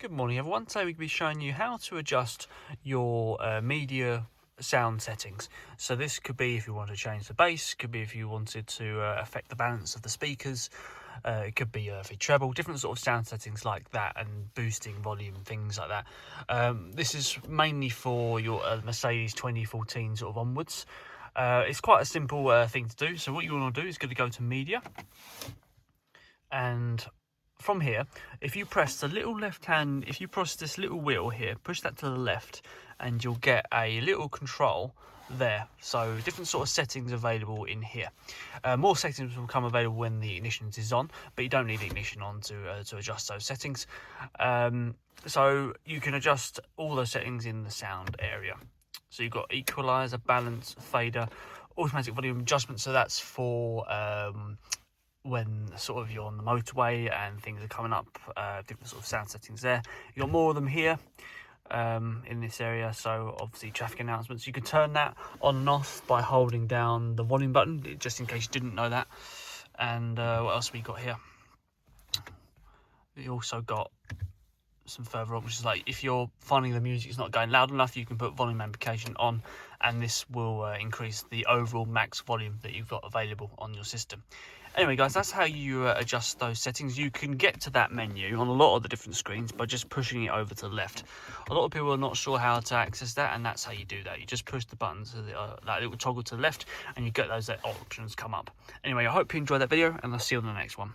Good morning everyone. Today we'll be showing you how to adjust your media sound settings. So this could be if you want to change the bass, could be if you wanted to affect the balance of the speakers, it could be for treble, different sort of sound settings like that, and boosting volume, things like that. This is mainly for your Mercedes 2014 sort of onwards. It's quite a simple thing to do. So what you want to do is going to go to media, and from here, if you press the little left hand, if you press this little wheel here, push that to the left, and you'll get a little control there. So different sort of settings available in here. More settings will become available when the ignition is on, but you don't need the ignition on to adjust those settings. So you can adjust all those settings in the sound area. So you've got equalizer, balance, fader, automatic volume adjustment. So that's for when sort of you're on the motorway and things are coming up, different sort of sound settings there. You've got more of them here in this area. So obviously traffic announcements, you can turn that on and off by holding down the volume button, just in case you didn't know that. And what else we got here? We also got some further options, like if you're finding the music is not going loud enough, you can put volume amplification on, and this will increase the overall max volume that you've got available on your system. Anyway guys, that's how you adjust those settings. You can get to that menu on a lot of the different screens by just pushing it over to the left. A lot of people are not sure how to access that, and that's how you do that. You just push the buttons, that little toggle to the left, and you get those options come up. Anyway, I hope you enjoyed that video, and I'll see you on the next one.